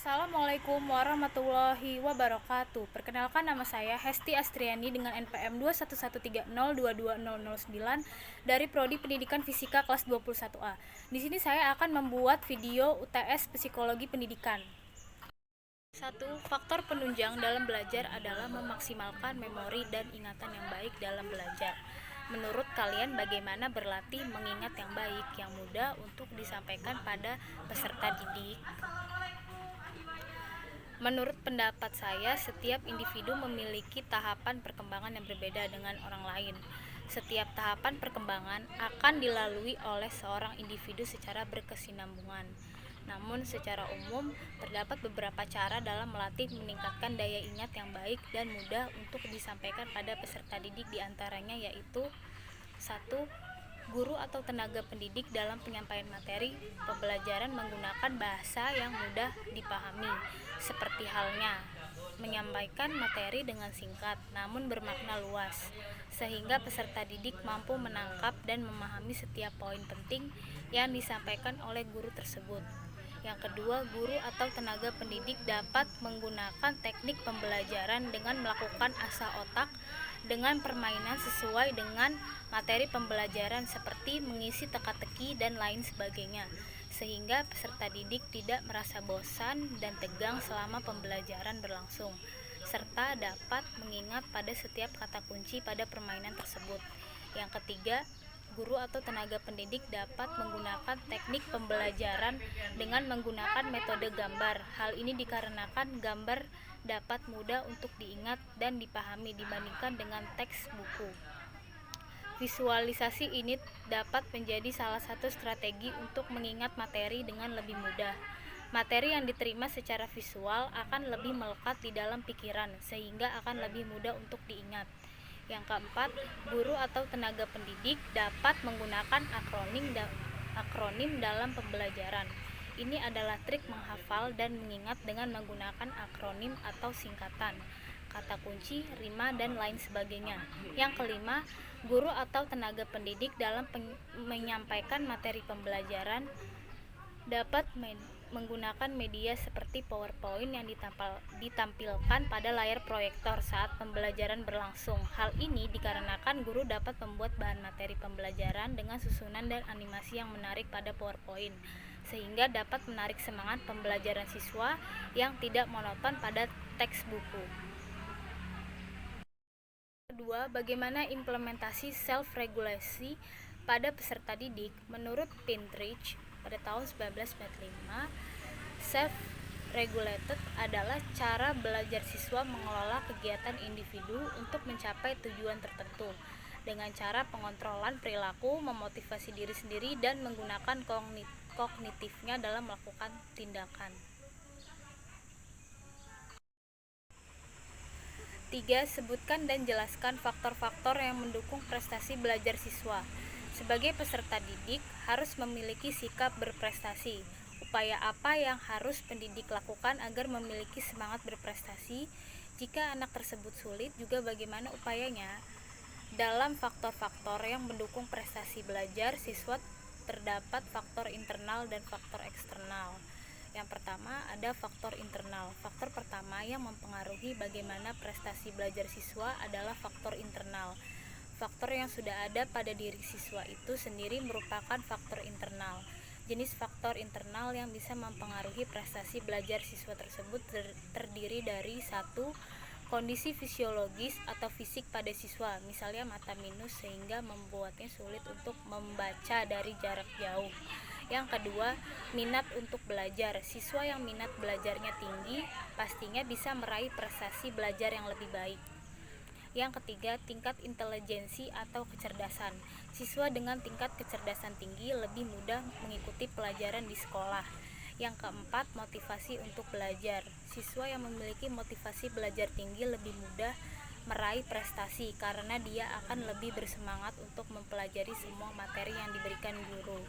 Assalamualaikum warahmatullahi wabarakatuh. Perkenalkan, nama saya Hesti Astriani dengan NPM 21130220009 dari Prodi Pendidikan Fisika kelas 21A. Di sini saya akan membuat video UTS Psikologi Pendidikan. 1. Faktor penunjang dalam belajar adalah memaksimalkan memori dan ingatan yang baik dalam belajar. Menurut kalian, bagaimana berlatih mengingat yang baik, yang mudah untuk disampaikan pada peserta didik? Menurut pendapat saya, setiap individu memiliki tahapan perkembangan yang berbeda dengan orang lain. Setiap tahapan perkembangan akan dilalui oleh seorang individu secara berkesinambungan. Namun secara umum, terdapat beberapa cara dalam melatih meningkatkan daya ingat yang baik dan mudah untuk disampaikan pada peserta didik, diantaranya yaitu 1. Guru atau tenaga pendidik dalam penyampaian materi pembelajaran menggunakan bahasa yang mudah dipahami, seperti halnya menyampaikan materi dengan singkat namun bermakna luas, sehingga peserta didik mampu menangkap dan memahami setiap poin penting yang disampaikan oleh guru tersebut. Yang kedua, guru atau tenaga pendidik dapat menggunakan teknik pembelajaran dengan melakukan asah otak dengan permainan sesuai dengan materi pembelajaran seperti mengisi teka-teki dan lain sebagainya, sehingga peserta didik tidak merasa bosan dan tegang selama pembelajaran berlangsung, serta dapat mengingat pada setiap kata kunci pada permainan tersebut. Yang ketiga, guru atau tenaga pendidik dapat menggunakan teknik pembelajaran dengan menggunakan metode gambar. Hal ini dikarenakan gambar dapat mudah untuk diingat dan dipahami dibandingkan dengan teks buku. Visualisasi ini dapat menjadi salah satu strategi untuk mengingat materi dengan lebih mudah. Materi yang diterima secara visual akan lebih melekat di dalam pikiran, sehingga akan lebih mudah untuk diingat. Yang keempat, guru atau tenaga pendidik dapat menggunakan akronim dalam pembelajaran. Ini adalah trik menghafal dan mengingat dengan menggunakan akronim atau singkatan, kata kunci, rima, dan lain sebagainya. Yang kelima, guru atau tenaga pendidik dalam menyampaikan materi pembelajaran dapat menggunakan media seperti PowerPoint yang ditampilkan pada layar proyektor saat pembelajaran berlangsung. Hal ini dikarenakan guru dapat membuat bahan materi pembelajaran dengan susunan dan animasi yang menarik pada PowerPoint, sehingga dapat menarik semangat pembelajaran siswa yang tidak monoton pada teks buku. Kedua, bagaimana implementasi self-regulasi pada peserta didik? Menurut Pinterich, pada tahun 1945, self-regulated adalah cara belajar siswa mengelola kegiatan individu untuk mencapai tujuan tertentu dengan cara pengontrolan perilaku, memotivasi diri sendiri, dan menggunakan kognitifnya dalam melakukan tindakan. 3. Sebutkan dan jelaskan faktor-faktor yang mendukung prestasi belajar siswa. Sebagai peserta didik harus memiliki sikap berprestasi. Upaya apa yang harus pendidik lakukan agar memiliki semangat berprestasi? Jika anak tersebut sulit, juga bagaimana upayanya? Dalam faktor-faktor yang mendukung prestasi belajar siswa terdapat faktor internal dan faktor eksternal. Yang pertama, ada faktor internal. Faktor pertama yang mempengaruhi bagaimana prestasi belajar siswa adalah faktor internal. Faktor yang sudah ada pada diri siswa itu sendiri merupakan faktor internal. Jenis faktor internal yang bisa mempengaruhi prestasi belajar siswa tersebut terdiri dari 1. Kondisi fisiologis atau fisik pada siswa, misalnya mata minus sehingga membuatnya sulit untuk membaca dari jarak jauh. Yang kedua, minat untuk belajar. Siswa yang minat belajarnya tinggi pastinya bisa meraih prestasi belajar yang lebih baik. Yang ketiga, tingkat intelijensi atau kecerdasan. Siswa dengan tingkat kecerdasan tinggi lebih mudah mengikuti pelajaran di sekolah. Yang keempat, motivasi untuk belajar. Siswa yang memiliki motivasi belajar tinggi lebih mudah meraih prestasi karena dia akan lebih bersemangat untuk mempelajari semua materi yang diberikan guru.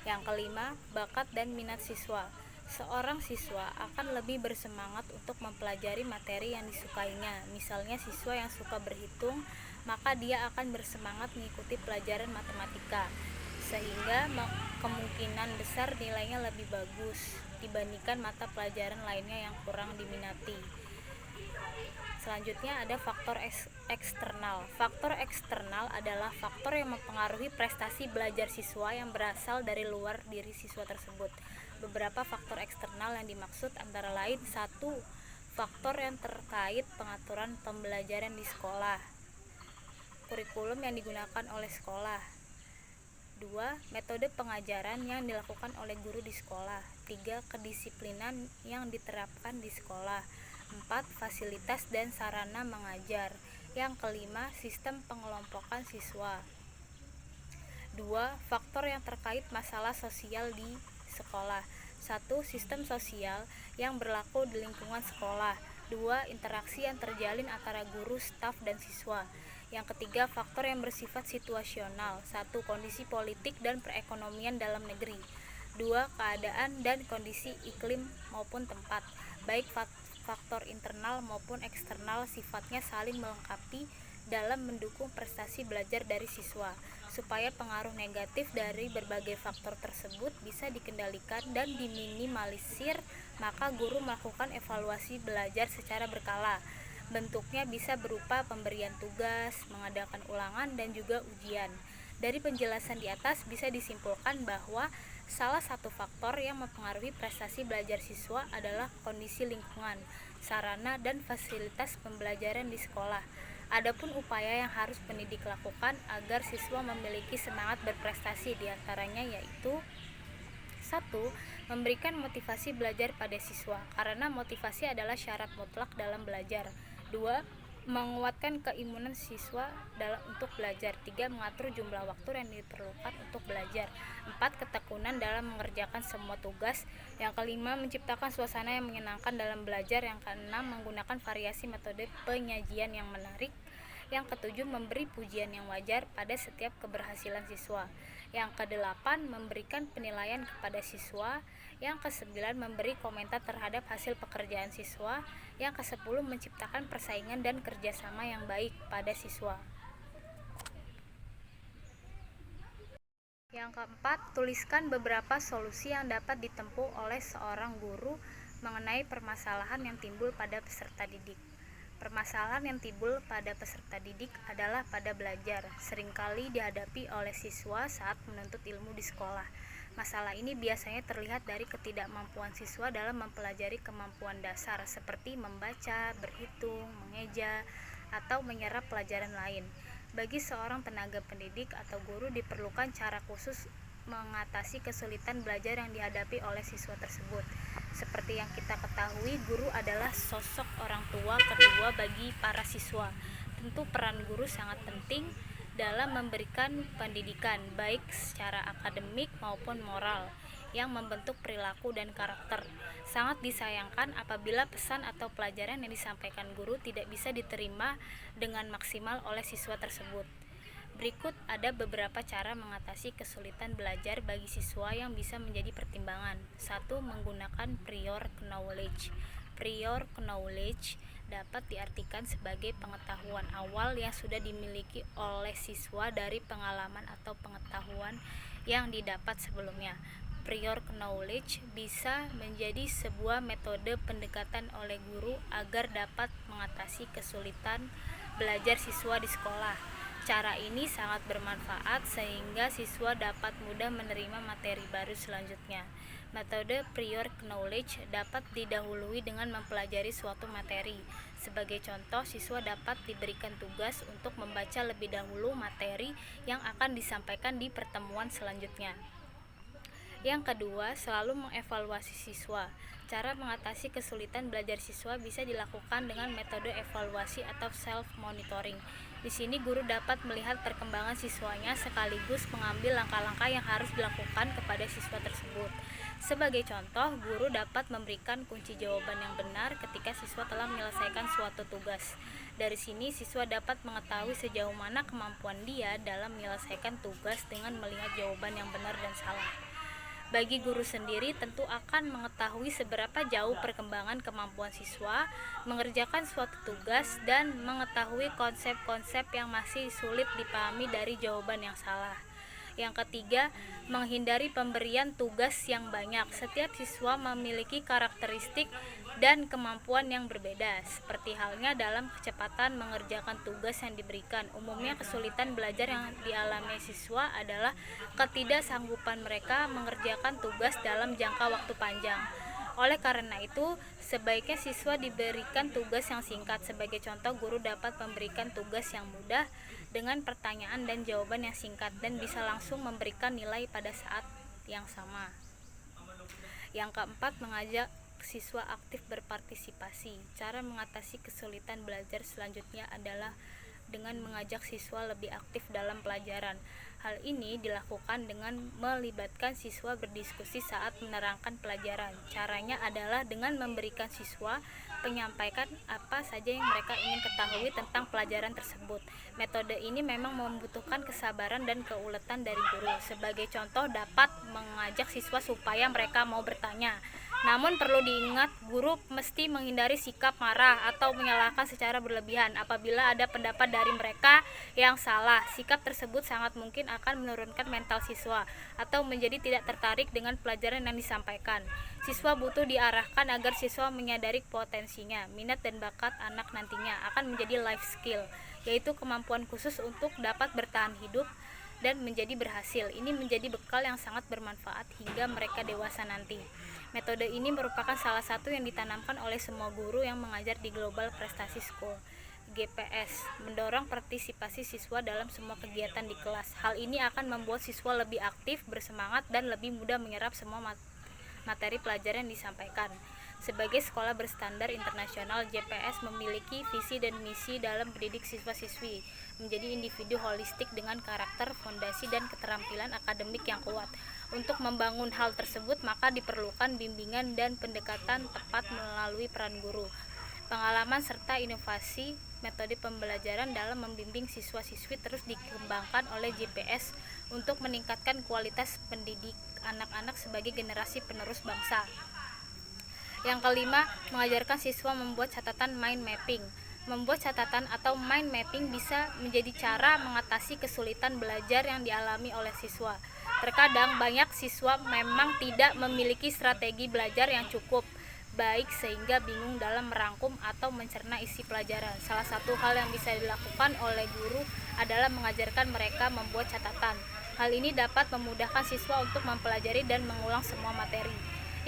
Yang kelima, bakat dan minat siswa. Seorang siswa akan lebih bersemangat untuk mempelajari materi yang disukainya. Misalnya siswa yang suka berhitung, maka dia akan bersemangat mengikuti pelajaran matematika. sehingga kemungkinan besar nilainya lebih bagus dibandingkan mata pelajaran lainnya yang kurang diminati. Selanjutnya ada faktor eksternal. Faktor eksternal adalah faktor yang mempengaruhi prestasi belajar siswa yang berasal dari luar diri siswa tersebut. Beberapa faktor eksternal yang dimaksud antara lain: 1. Faktor yang terkait pengaturan pembelajaran di sekolah, kurikulum yang digunakan oleh sekolah. 2. Metode pengajaran yang dilakukan oleh guru di sekolah. 3. Kedisiplinan yang diterapkan di sekolah. 4. Fasilitas dan sarana mengajar. Yang kelima, sistem pengelompokan siswa. 2. Faktor yang terkait masalah sosial di sekolah. 1. Sistem sosial yang berlaku di lingkungan sekolah. 2. Interaksi yang terjalin antara guru, staf, dan siswa. Yang ketiga, faktor yang bersifat situasional. 1. Kondisi politik dan perekonomian dalam negeri. 2. Keadaan dan kondisi iklim maupun tempat. Baik faktor internal maupun eksternal sifatnya saling melengkapi dalam mendukung prestasi belajar dari siswa. Supaya pengaruh negatif dari berbagai faktor tersebut bisa dikendalikan dan diminimalisir, maka guru melakukan evaluasi belajar secara berkala. Bentuknya bisa berupa pemberian tugas, mengadakan ulangan, dan juga ujian. Dari penjelasan di atas bisa disimpulkan bahwa salah satu faktor yang mempengaruhi prestasi belajar siswa adalah kondisi lingkungan, sarana, dan fasilitas pembelajaran di sekolah. Adapun upaya yang harus pendidik lakukan agar siswa memiliki semangat berprestasi diantaranya yaitu: 1. Memberikan motivasi belajar pada siswa, karena motivasi adalah syarat mutlak dalam belajar. 2. Menguatkan keimunan siswa untuk belajar. 3. Mengatur jumlah waktu yang diperlukan untuk belajar. 4. Ketekunan dalam mengerjakan semua tugas. Yang kelima, menciptakan suasana yang menyenangkan dalam belajar. Yang keenam, menggunakan variasi metode penyajian yang menarik. Yang ketujuh, memberi pujian yang wajar pada setiap keberhasilan siswa. Yang kedelapan, memberikan penilaian kepada siswa. Yang kesembilan, memberi komentar terhadap hasil pekerjaan siswa. Yang kesepuluh, menciptakan persaingan dan kerjasama yang baik pada siswa. Yang keempat, tuliskan beberapa solusi yang dapat ditempuh oleh seorang guru mengenai permasalahan yang timbul pada peserta didik. Permasalahan yang timbul pada peserta didik adalah pada belajar, seringkali dihadapi oleh siswa saat menuntut ilmu di sekolah. Masalah ini biasanya terlihat dari ketidakmampuan siswa dalam mempelajari kemampuan dasar seperti membaca, berhitung, mengeja, atau menyerap pelajaran lain. Bagi seorang tenaga pendidik atau guru diperlukan cara khusus mengatasi kesulitan belajar yang dihadapi oleh siswa tersebut. Seperti yang kita ketahui, guru adalah sosok orang tua kedua bagi para siswa. Tentu peran guru sangat penting dalam memberikan pendidikan, baik secara akademik maupun moral, yang membentuk perilaku dan karakter. Sangat disayangkan apabila pesan atau pelajaran yang disampaikan guru tidak bisa diterima dengan maksimal oleh siswa tersebut. Berikut ada beberapa cara mengatasi kesulitan belajar bagi siswa yang bisa menjadi pertimbangan. 1. Menggunakan prior knowledge. Prior knowledge dapat diartikan sebagai pengetahuan awal yang sudah dimiliki oleh siswa dari pengalaman atau pengetahuan yang didapat sebelumnya. Prior knowledge bisa menjadi sebuah metode pendekatan oleh guru agar dapat mengatasi kesulitan belajar siswa di sekolah. Cara ini sangat bermanfaat sehingga siswa dapat mudah menerima materi baru selanjutnya. Metode prior knowledge dapat didahului dengan mempelajari suatu materi. Sebagai contoh, siswa dapat diberikan tugas untuk membaca lebih dahulu materi yang akan disampaikan di pertemuan selanjutnya. Yang kedua, selalu mengevaluasi siswa. Cara mengatasi kesulitan belajar siswa bisa dilakukan dengan metode evaluasi atau self-monitoring. Di sini guru dapat melihat perkembangan siswanya sekaligus mengambil langkah-langkah yang harus dilakukan kepada siswa tersebut. Sebagai contoh, guru dapat memberikan kunci jawaban yang benar ketika siswa telah menyelesaikan suatu tugas. Dari sini, siswa dapat mengetahui sejauh mana kemampuan dia dalam menyelesaikan tugas dengan melihat jawaban yang benar dan salah. Bagi guru sendiri tentu akan mengetahui seberapa jauh perkembangan kemampuan siswa mengerjakan suatu tugas dan mengetahui konsep-konsep yang masih sulit dipahami dari jawaban yang salah. Yang ketiga, menghindari pemberian tugas yang banyak. Setiap siswa memiliki karakteristik dan kemampuan yang berbeda, seperti halnya dalam kecepatan mengerjakan tugas yang diberikan. Umumnya kesulitan belajar yang dialami siswa adalah ketidaksanggupan mereka mengerjakan tugas dalam jangka waktu panjang. Oleh karena itu, sebaiknya siswa diberikan tugas yang singkat. Sebagai contoh, guru dapat memberikan tugas yang mudah dengan pertanyaan dan jawaban yang singkat dan bisa langsung memberikan nilai pada saat yang sama. Yang keempat, mengajak siswa aktif berpartisipasi. Cara mengatasi kesulitan belajar selanjutnya adalah dengan mengajak siswa lebih aktif dalam pelajaran. Hal ini dilakukan dengan melibatkan siswa berdiskusi saat menerangkan pelajaran. Caranya adalah dengan memberikan siswa menyampaikan apa saja yang mereka ingin ketahui tentang pelajaran tersebut. Metode ini memang membutuhkan kesabaran dan keuletan dari guru. Sebagai contoh, dapat mengajak siswa supaya mereka mau bertanya. Namun perlu diingat, guru mesti menghindari sikap marah atau menyalahkan secara berlebihan apabila ada pendapat dari mereka yang salah. Sikap tersebut sangat mungkin akan menurunkan mental siswa atau menjadi tidak tertarik dengan pelajaran yang disampaikan. Siswa butuh diarahkan agar siswa menyadari potensinya, minat dan bakat anak nantinya akan menjadi life skill, yaitu kemampuan khusus untuk dapat bertahan hidup dan menjadi berhasil. Ini menjadi bekal yang sangat bermanfaat hingga mereka dewasa nanti. Metode ini merupakan salah satu yang ditanamkan oleh semua guru yang mengajar di Global Prestasi School (GPS), mendorong partisipasi siswa dalam semua kegiatan di kelas. Hal ini akan membuat siswa lebih aktif, bersemangat, dan lebih mudah menyerap semua materi pelajaran yang disampaikan. Sebagai sekolah berstandar internasional, JPS memiliki visi dan misi dalam mendidik siswa-siswi menjadi individu holistik dengan karakter, fondasi, dan keterampilan akademik yang kuat. Untuk membangun hal tersebut, maka diperlukan bimbingan dan pendekatan tepat melalui peran guru, pengalaman, serta inovasi. Metode pembelajaran dalam membimbing siswa-siswi terus dikembangkan oleh JPS untuk meningkatkan kualitas pendidik anak-anak sebagai generasi penerus bangsa. Yang kelima, mengajarkan siswa membuat catatan mind mapping. Membuat catatan atau mind mapping bisa menjadi cara mengatasi kesulitan belajar yang dialami oleh siswa. Terkadang banyak siswa memang tidak memiliki strategi belajar yang cukup baik sehingga bingung dalam merangkum atau mencerna isi pelajaran. Salah satu hal yang bisa dilakukan oleh guru adalah mengajarkan mereka membuat catatan. Hal ini dapat memudahkan siswa untuk mempelajari dan mengulang semua materi.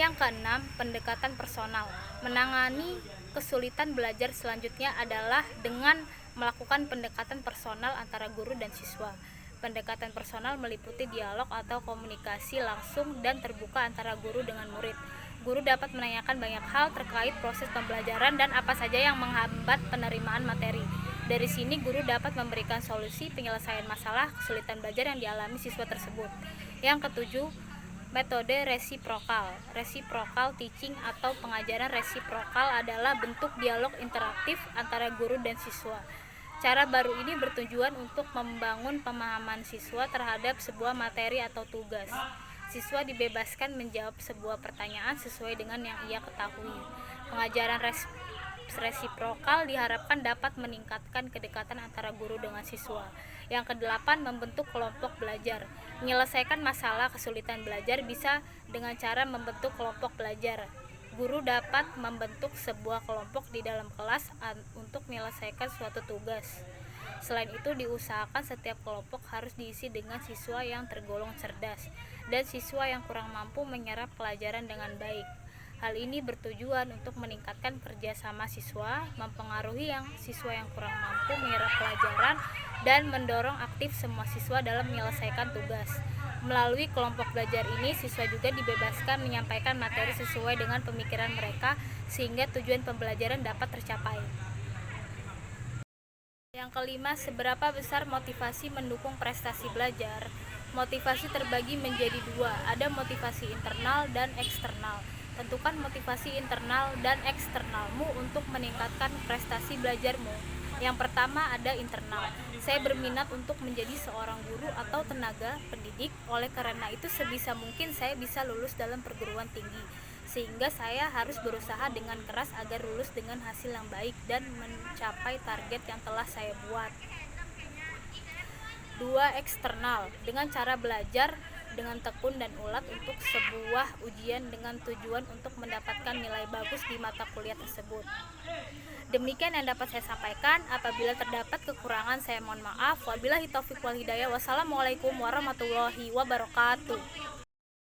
Yang keenam, pendekatan personal. Menangani kesulitan belajar selanjutnya adalah dengan melakukan pendekatan personal antara guru dan siswa. Pendekatan personal meliputi dialog atau komunikasi langsung dan terbuka antara guru dengan murid. Guru dapat menanyakan banyak hal terkait proses pembelajaran dan apa saja yang menghambat penerimaan materi. Dari sini guru dapat memberikan solusi penyelesaian masalah kesulitan belajar yang dialami siswa tersebut. Yang ketujuh, metode resiprokal. Reciprocal teaching atau pengajaran resiprokal adalah bentuk dialog interaktif antara guru dan siswa. Cara baru ini bertujuan untuk membangun pemahaman siswa terhadap sebuah materi atau tugas. Siswa dibebaskan menjawab sebuah pertanyaan sesuai dengan yang ia ketahui. Pengajaran resiprokal diharapkan dapat meningkatkan kedekatan antara guru dengan siswa. Yang kedelapan, membentuk kelompok belajar. Menyelesaikan masalah kesulitan belajar bisa dengan cara membentuk kelompok belajar. Guru dapat membentuk sebuah kelompok di dalam kelas untuk menyelesaikan suatu tugas. Selain itu, diusahakan setiap kelompok harus diisi dengan siswa yang tergolong cerdas dan siswa yang kurang mampu menyerap pelajaran dengan baik. Hal ini bertujuan untuk meningkatkan kerjasama siswa, mempengaruhi siswa yang kurang mampu menyerap pelajaran, dan mendorong aktif semua siswa dalam menyelesaikan tugas. Melalui kelompok belajar ini, siswa juga dibebaskan menyampaikan materi sesuai dengan pemikiran mereka sehingga tujuan pembelajaran dapat tercapai. Yang kelima, seberapa besar motivasi mendukung prestasi belajar? Motivasi terbagi menjadi dua, ada motivasi internal dan eksternal. Tentukan motivasi internal dan eksternalmu untuk meningkatkan prestasi belajarmu. Yang pertama, ada internal. Saya berminat untuk menjadi seorang guru atau tenaga pendidik, oleh karena itu sebisa mungkin saya bisa lulus dalam perguruan tinggi, sehingga saya harus berusaha dengan keras agar lulus dengan hasil yang baik dan mencapai target yang telah saya buat. 2. Eksternal, dengan cara belajar dengan tekun dan ulat untuk sebuah ujian dengan tujuan untuk mendapatkan nilai bagus di mata kuliah tersebut. Demikian yang dapat saya sampaikan. Apabila terdapat kekurangan, saya mohon maaf. Wabillahi taufiq wal hidayah. Wassalamualaikum warahmatullahi wabarakatuh.